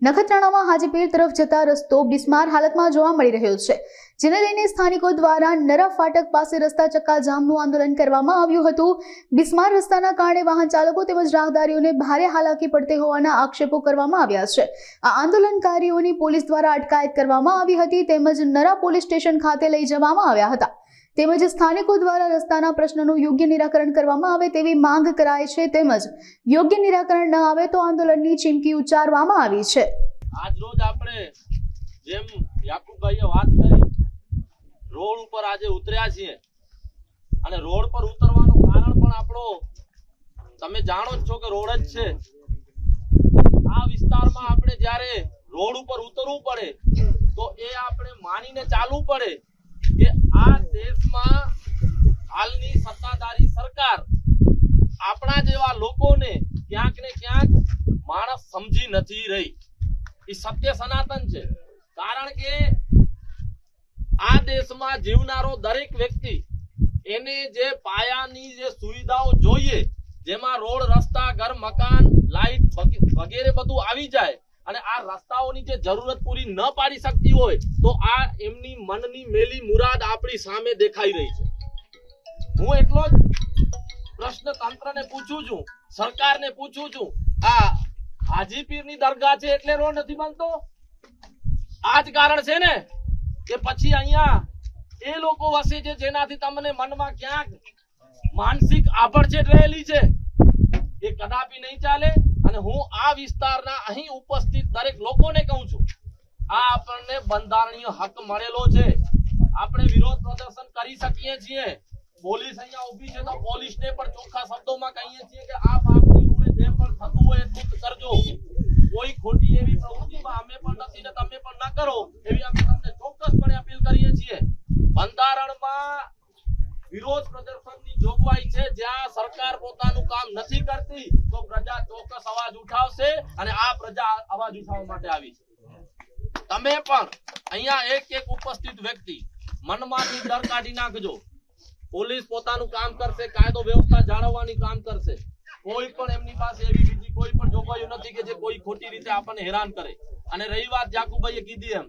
નખત્રાણામાં હાજીપીર તરફ જતા રસ્તો બિસ્માર હાલતમાં જોવા મળી રહ્યો છે, જેને લઈને સ્થાનિકો દ્વારા નરા ફાટક પાસે રસ્તા ચક્કાજામનું આંદોલન કરવામાં આવ્યું હતું। બિસ્માર રસ્તાના કારણે વાહન ચાલકો તેમજ રાહદારીઓને ભારે હાલાકી પડતી હોવાના આક્ષેપો કરવામાં આવ્યા છે। આ આંદોલનકારીઓની પોલીસ દ્વારા અટકાયત કરવામાં આવી હતી તેમજ નરા પોલીસ સ્ટેશન ખાતે લઈ જવામાં આવ્યા હતા તેમજ સ્થાનિકો દ્વારા રસ્તાના પ્રશ્નનું યોગ્ય નિરાકરણ કરવામાં આવે તેવી માંગ કરાઈ છે તેમજ યોગ્ય નિરાકરણ ન આવે તો આંદોલનની ચીમકી ઉચ્ચારવામાં આવી છે। આજ રોજ આપણે જેમ યાકુબભાઈએ વાત કરી, રોડ ઉપર આજે ઉતર્યા છીએ અને રોડ પર ઉતરવાનું કારણ પણ આપણો તમે જાણો જ છો કે રોડ જ છે। આ વિસ્તારમાં આપણે જ્યારે રોડ ઉપર ઉતરવું પડે તો એ આપણે માનીને ચાલવું પડે કે આ દેશમાં હાલની સત્તાધારી સરકાર આપણા જેવા લોકોને ક્યાંક ને ક્યાંક માણસ સમજી નથી રહી। એ સત્ય સનાતન છે, કારણ કે આ દેશમાં જીવનારો દરેક વ્યક્તિ એને જે પાયાની જે સુવિધાઓ જોઈએ, જેમાં રોડ, રસ્તા, ઘર, મકાન, લાઈટ વગેરે બધું આવી જાય અને આ રસ્તાઓની જે જરૂરત પૂરી ન પાડી શકતી હોય તો આ એમની મનની મેલી મુરાદ આપણી સામે દેખાઈ રહી છે। હું એટલો જ પ્રશ્ન તંત્રને પૂછું છું, સરકારને પૂછું છું, આ હાજીપીરની દરગાહ છે એટલે રોડ નથી બનતો? આ જ કારણ છે ને કે પછી અહીંયા એ લોકો વસે છે જેનાથી તમને મનમાં ક્યાંક માનસિક આભડછેટ રહેલી છે, એ કદાપી નહીં ચાલે। અને હું આ વિસ્તારના અહીં ઉપસ્થિત દરેક લોકોને કહું છું, આ આપણને બંધારણીય હક મળેલો છે, આપણે વિરોધ પ્રદર્શન કરી શકીએ છીએ। પોલીસ અહીંયા ઊભી છે તો પોલીસને પણ ચોખ્ખા શબ્દોમાં કહીએ છીએ કે આ બાપની રૂએ જે પણ થતું હોય એટલું કરજો, કોઈ ખોટી એવી પ્રવૃત્તિમાં અમે પણ નથી ને તમે પણ ન કરો એવી અમે તમને ચોક્કસપણે અપીલ કરીએ છીએ। બંધારણમાં વિરોધ પ્રદર્શનની જોગવાઈ છે, જ્યાં સરકાર પોતાનું કામ નથી કરતી તો પ્રજા ચોક્કસ અવાજ ઉઠાવશે અને આ પ્રજા અવાજ ઉઠાવવા માટે આવી છે। તમે પણ અહીંયા એક ઉપસ્થિત વ્યક્તિ મનમાંથી ડર કાઢી નાખજો। પોલીસ પોતાનું કામ કરશે, કાયદો વ્યવસ્થા જાળવવાની કામ કરશે, કોઈ પણ એમની પાસે એવી બીજી કોઈ પણ જોગવાઈઓ નથી કે જે કોઈ ખોટી રીતે આપણને હેરાન કરે। અને રહી વાત યાકુબભાઈએ કીધી એમ,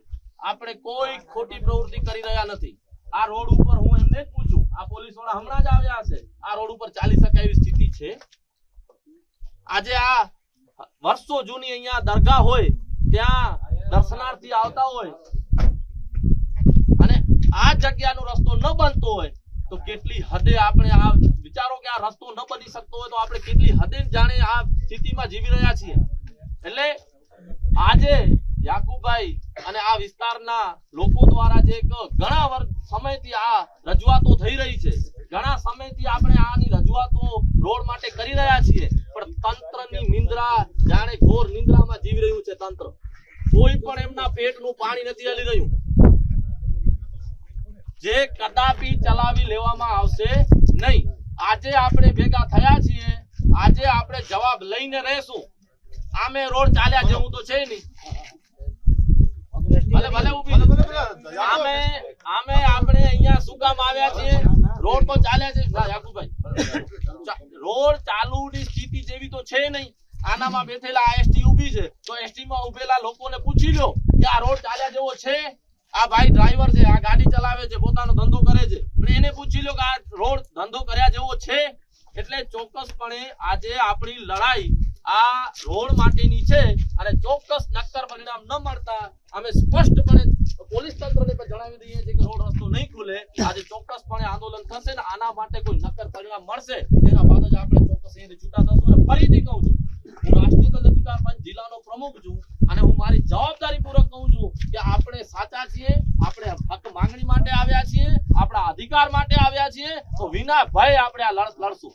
આપણે કોઈ ખોટી પ્રવૃત્તિ કરી રહ્યા નથી। આ રોડ ઉપર હું એમને જ પૂછું, આ પોલીસ વાળા હમણાં જ આવ્યા હશે, આ રોડ ઉપર ચાલી શકાય એવી સ્થિતિ છે? આજે આ વર્ષો જૂની અહીંયા દરગાહ હોય, ત્યાં દર્શનાર્થી આવતા હોય અને આ જગ્યાનો રસ્તો ન બનતો હોય તો કેટલી હદે આપણે આ વિચારો કે આ રસ્તો ન બની શકતો હોય તો આપણે કેટલી હદે જાણે આ સ્થિતિમાં જીવી રહ્યા છીએ। એટલે આજે યાકુબભાઈ અને આ વિસ્તારના લોકો દ્વારા જે ઘણા સમયથી આ રજૂઆતો થઈ રહી છે, ઘણા સમયથી આપણે આની રજૂઆતો રોડ માટે કરી રહ્યા છીએ, પણ તંત્રની નિંદ્રા જાણે ઘોર નિંદ્રામાં જીવી રહ્યું છે તંત્ર। કોઈ પણ એમના પેટનું પાણી નથી હલી રહ્યું, જે કદાપી ચલાવી લેવામાં આવશે નહીં। આજે આપણે ભેગા થયા છીએ, આજે આપણે જવાબ લઈને રહેશું। આમે રોડ ચાલ્યા જેવું તો છે નહીં, ભલે ભલે ઊભી આમે આપણે અહીંયા શું કામ આવ્યા છીએ? રોડ તો ચાલ્યા છે યાકુબભાઈ, રોડ ચાલુની સ્થિતિ જેવી તો છે નહીં। આનામાં બેઠેલા એસટી ઊભી છે તો એસટી માં ઉભેલા લોકોને પૂછી લો કે આ રોડ ચાલ્યા જેવો છે? આ ભાઈ ડ્રાઈવર છે, આ ગાડી ચલાવે છે, પોતાનો ધંધો કરે છે, પણ એને પૂછી લો કે આ રોડ ધંધો કર્યા જેવો છે? એટલે ચોક્કસપણે આજે આપણી લડાઈ આ રોડ માટેની છે અને ચોક્કસ નક્કર પરિણામ ન મળતા અમે સ્પષ્ટપણે પોલીસ તંત્રને પણ જણાવી દઈએ છીએ કે રોડ રસ્તો નહીં ખુલે, આજે ચોક્કસપણે આંદોલન થશે ને આના માટે કોઈ નક્કર પરિણામ મળશે તેના બાદ જ આપણે ચોક્કસ અહીંથી છૂટા થશું। અને ફરીથી કહું છું, હું રાષ્ટ્રીય દંડ અધિકાર પંચ જિલ્લાનો પ્રમુખ છું અને હું મારી જવાબદારી પૂર્વક કહું છું કે આપણે સાચા છીએ, આપણે હક માંગણી માટે આવ્યા છીએ, આપણા અધિકાર માટે આવ્યા છીએ, તો વિના ભય આપણે આ લડત લડશું।